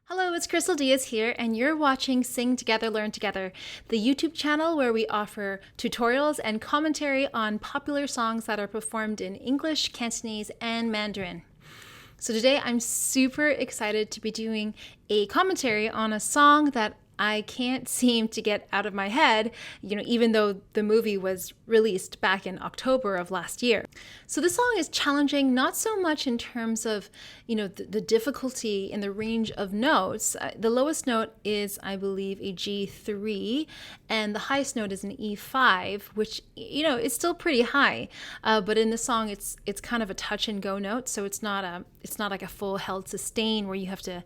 Hello, it's Crystal Diaz here, and you're watching Sing Together, Learn Together, the YouTube channel where we offer tutorials and commentary on popular songs that are performed in English, Cantonese, and Mandarin. So today I'm super excited to be doing a commentary on a song that I can't seem to get out of my head, even though the movie was released back in October of last year. So this song is challenging, not so much in terms of, the difficulty in the range of notes. The lowest note is, I believe, a G3, and the highest note is an E5, which, is still pretty high. But in the song, it's kind of a touch and go note, so it's not like a full held sustain where you have to,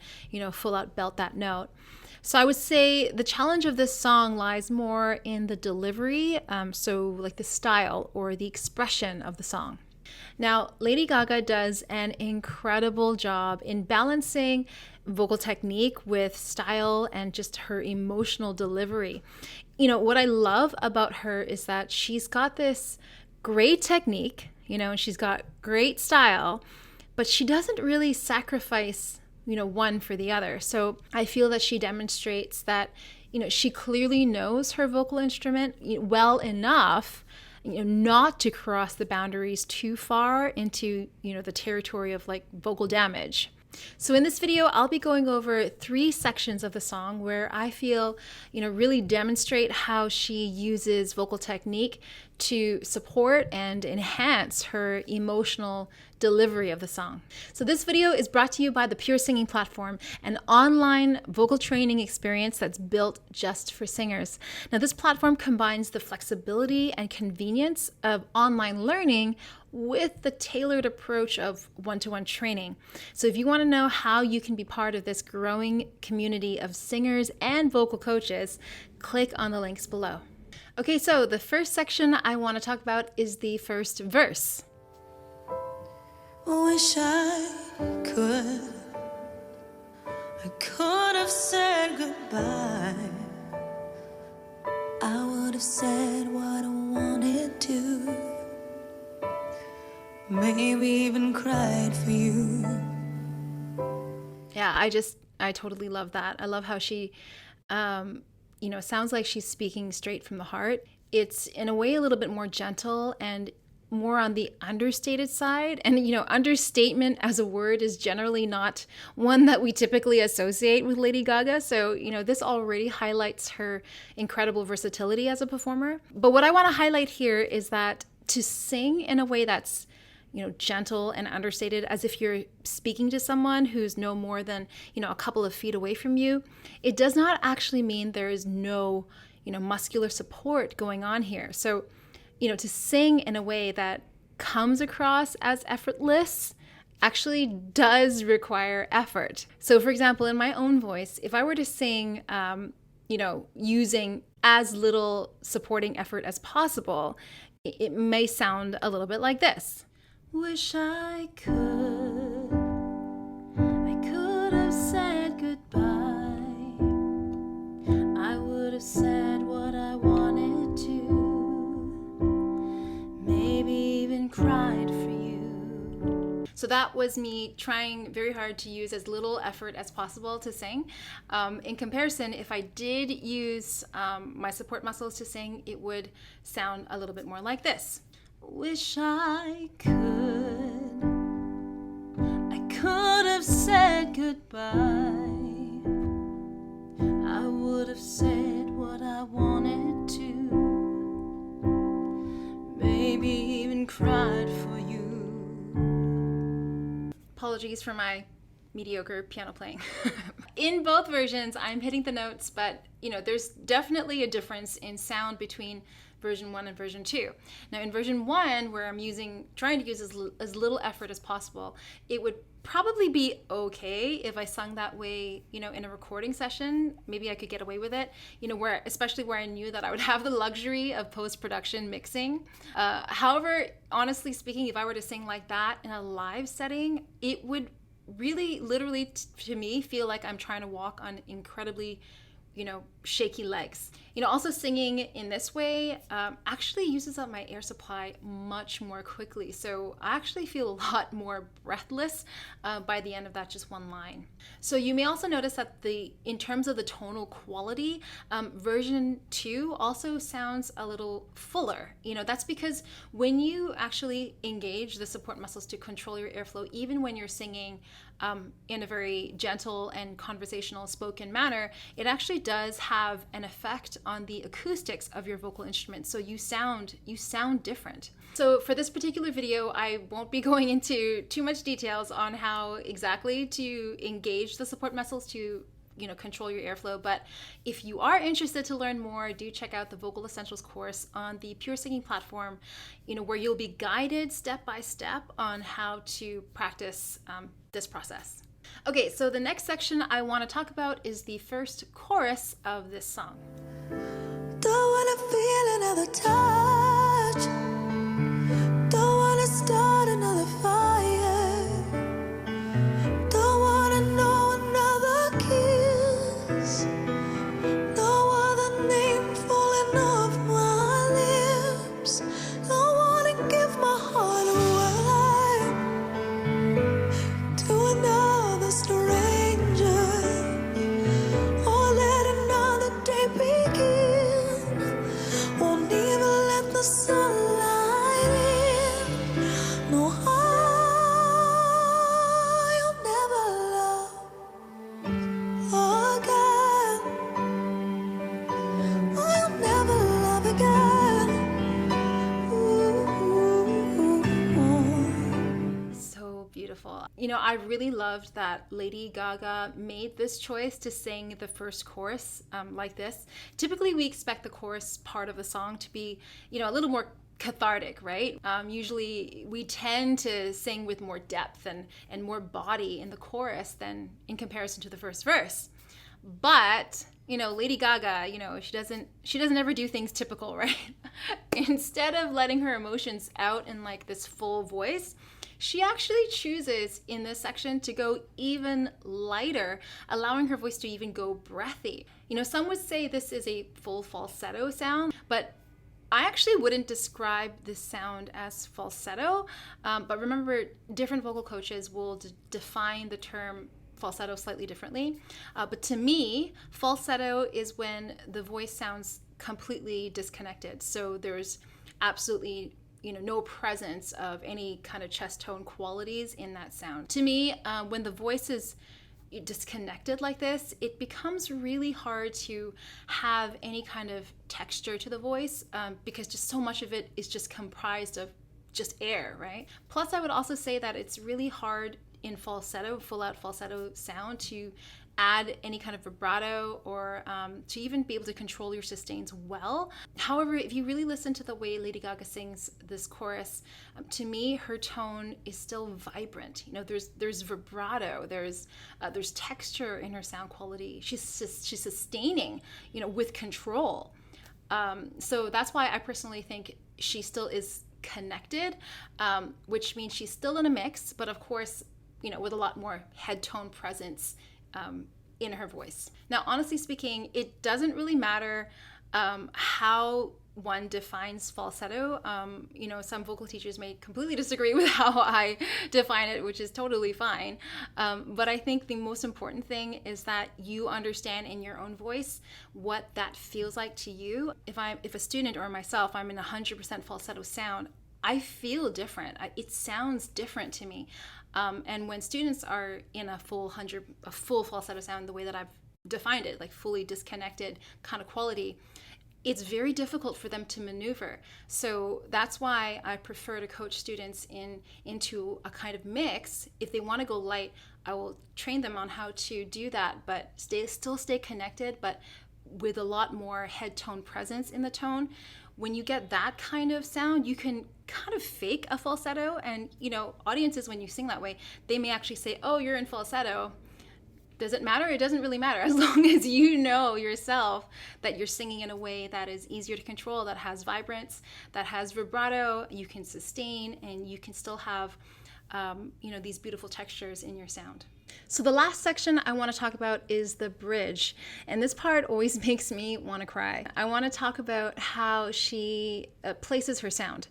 full out belt that note. So I would say the challenge of this song lies more in the delivery, so like the style or the expression of the song. Now, Lady Gaga does an incredible job in balancing vocal technique with style and just her emotional delivery. What I love about her is that she's got this great technique, and she's got great style, but she doesn't really sacrifice one for the other. So I feel that she demonstrates that, she clearly knows her vocal instrument well enough, not to cross the boundaries too far into, the territory of like vocal damage. So in this video, I'll be going over 3 sections of the song where I feel, really demonstrate how she uses vocal technique to support and enhance her emotional delivery of the song. So this video is brought to you by the Pure Singing Platform, an online vocal training experience that's built just for singers. Now this platform combines the flexibility and convenience of online learning with the tailored approach of one-to-one training. So if you want to know how you can be part of this growing community of singers and vocal coaches, click on the links below. Okay, so the first section I want to talk about is the first verse. Wish I could have said goodbye. I would have said what I wanted to. Maybe even cried for you. Yeah, I totally love that. I love how she, sounds like she's speaking straight from the heart. It's in a way a little bit more gentle and more on the understated side. And, understatement as a word is generally not one that we typically associate with Lady Gaga. So, this already highlights her incredible versatility as a performer. But what I want to highlight here is that to sing in a way that's gentle and understated, as if you're speaking to someone who's no more than, a couple of feet away from you, it does not actually mean there is no, muscular support going on here. So, to sing in a way that comes across as effortless actually does require effort. So, for example, in my own voice, if I were to sing, using as little supporting effort as possible, it may sound a little bit like this. Wish I could have said goodbye. I would have said what I wanted to. Maybe even cried for you. So that was me trying very hard to use as little effort as possible to sing. In comparison, if I did use my support muscles to sing, it would sound a little bit more like this. Wish I could have said goodbye. I would have said what I wanted to. Maybe even cried for you. Apologies for my mediocre piano playing. In both versions, I'm hitting the notes, but there's definitely a difference in sound between version 1 and version 2. Now in version 1, where I'm trying to use as little effort as possible, it would probably be okay if I sung that way, in a recording session. Maybe I could get away with it, especially where I knew that I would have the luxury of post-production mixing. However, honestly speaking, if I were to sing like that in a live setting, it would really, literally, to me, feel like I'm trying to walk on incredibly shaky legs. Also singing in this way actually uses up my air supply much more quickly. So I actually feel a lot more breathless by the end of that just one line. So you may also notice that in terms of the tonal quality, version 2 also sounds a little fuller. That's because when you actually engage the support muscles to control your airflow, even when you're singing in a very gentle and conversational spoken manner, it actually does have an effect on the acoustics of your vocal instrument. So you sound different. So for this particular video, I won't be going into too much details on how exactly to engage the support muscles to control your airflow. But if you are interested to learn more, do check out the Vocal Essentials course on the Pure Singing platform, where you'll be guided step by step on how to practice this process. Okay, so the next section I want to talk about is the first chorus of this song. Don't wanna feel another touch. Don't wanna start another fire. Don't wanna know another kiss. No other name falling off my lips. Don't wanna give my heart away to another stranger, or let another day begin. Won't even let the sunlight in. No, I'll never love again. I'll never love again. Ooh. So beautiful. I really loved that Lady Gaga made this choice to sing the first chorus like this. Typically, we expect the chorus part of the song to be, a little more cathartic, right? Usually we tend to sing with more depth and more body in the chorus than in comparison to the first verse. But Lady Gaga, she doesn't ever do things typical, right? Instead of letting her emotions out in like this full voice, she actually chooses in this section to go even lighter, allowing her voice to even go breathy. Some would say this is a full falsetto sound, but I actually wouldn't describe this sound as falsetto. But remember, different vocal coaches will define the term falsetto slightly differently. But to me, falsetto is when the voice sounds completely disconnected. So there's absolutely no presence of any kind of chest tone qualities in that sound. To me, when the voice is disconnected like this, it becomes really hard to have any kind of texture to the voice because just so much of it is just comprised of just air, right? Plus, I would also say that it's really hard in falsetto, full out falsetto sound to add any kind of vibrato or to even be able to control your sustains well. However, if you really listen to the way Lady Gaga sings this chorus, to me, her tone is still vibrant. There's vibrato, there's texture in her sound quality. She's sustaining, with control. So that's why I personally think she still is connected, which means she's still in a mix, but of course, with a lot more head tone presence in her voice. Now, honestly speaking, it doesn't really matter how one defines falsetto. Some vocal teachers may completely disagree with how I define it, which is totally fine. But I think the most important thing is that you understand in your own voice what that feels like to you. If a student or myself, I'm in 100% falsetto sound, I feel different. It sounds different to me. And when students are in a full falsetto sound, the way that I've defined it, like fully disconnected kind of quality, it's very difficult for them to maneuver. So that's why I prefer to coach students into a kind of mix. If they want to go light, I will train them on how to do that, but still stay connected, but with a lot more head tone presence in the tone. When you get that kind of sound, you can kind of fake a falsetto, and audiences, when you sing that way, they may actually say, oh, you're in falsetto. Does it matter? It doesn't really matter, as long as you know yourself that you're singing in a way that is easier to control, that has vibrance, that has vibrato, you can sustain, and you can still have you know, these beautiful textures in your sound. So the last section I want to talk about is the bridge. And this part always makes me want to cry. I want to talk about how she places her sound.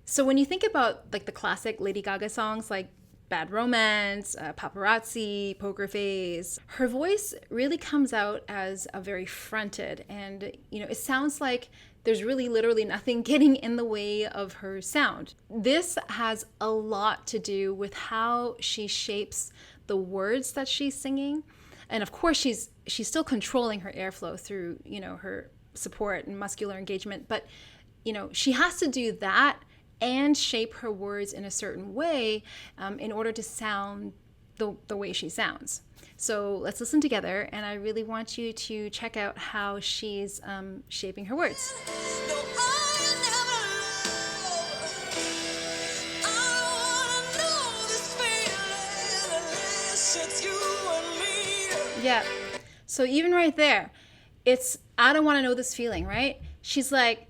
So when you think about like the classic Lady Gaga songs like Bad Romance, Paparazzi, Poker Face, her voice really comes out as a very fronted, and you know, it sounds like there's really literally nothing getting in the way of her sound. This has a lot to do with how she shapes the words that she's singing. And of course she's still controlling her airflow through, you know, her support and muscular engagement, but you know, she has to do that and shape her words in a certain way in order to sound the way she sounds. So let's listen together, and I really want you to check out how she's shaping her words. Yeah. So even right there, it's, I don't want to know this feeling, right? She's like,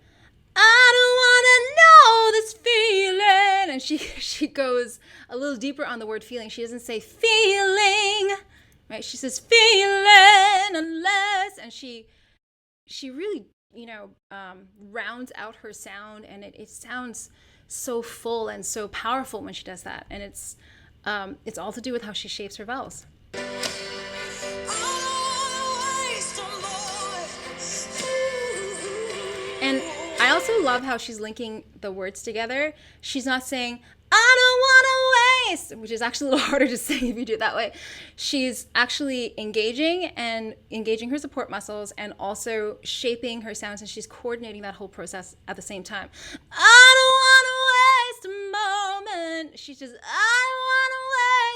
I don't want to know this feeling. And she goes a little deeper on the word feeling. She doesn't say feeling, right? She says feeling unless, and she really, you know, rounds out her sound, and it sounds so full and so powerful when she does that. And it's all to do with how she shapes her vowels. And I also love how she's linking the words together. She's not saying, I don't want to waste, which is actually a little harder to say if you do it that way. She's actually engaging her support muscles and also shaping her sounds, and she's coordinating that whole process at the same time. I don't want to waste a moment. She's just, I don't want to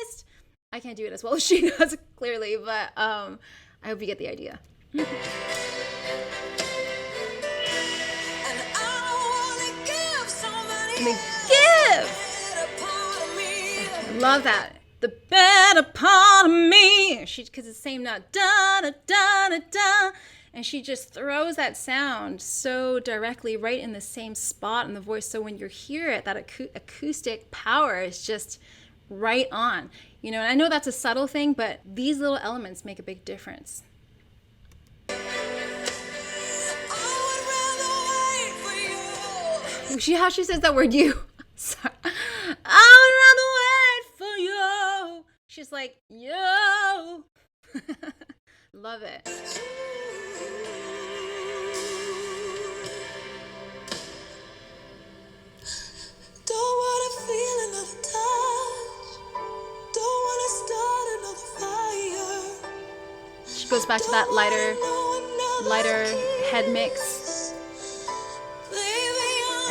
waste. I can't do it as well as she does, clearly, but I hope you get the idea. Love that. The better part of me. Because it's the same note. Da, da, da, da, da. And she just throws that sound so directly right in the same spot in the voice. So when you hear it, that acoustic power is just right on. You know, and I know that's a subtle thing, but these little elements make a big difference. See how she says that word you? Sorry. I would rather wait for you. She's like, yo. Love it. Don't wanna feel another touch. Don't wanna start another fire. She goes back to that lighter head mix.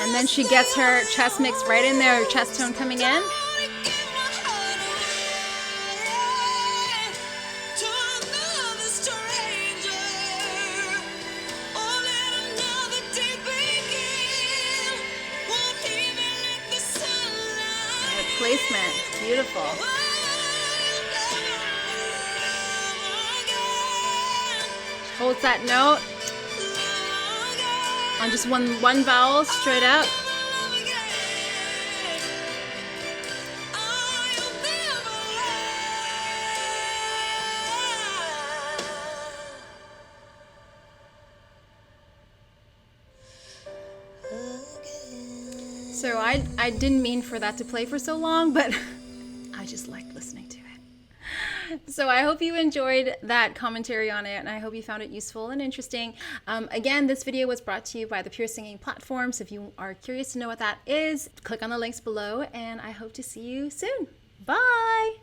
And then she gets her chest mix right in there, her chest tone coming in. Placement, beautiful. Holds that note on just one vowel straight up. So I didn't mean for that to play for so long, but I just liked listening to it. So I hope you enjoyed that commentary on it, and I hope you found it useful and interesting. Again, this video was brought to you by the Pure Singing platform, so if you are curious to know what that is, click on the links below, and I hope to see you soon. Bye!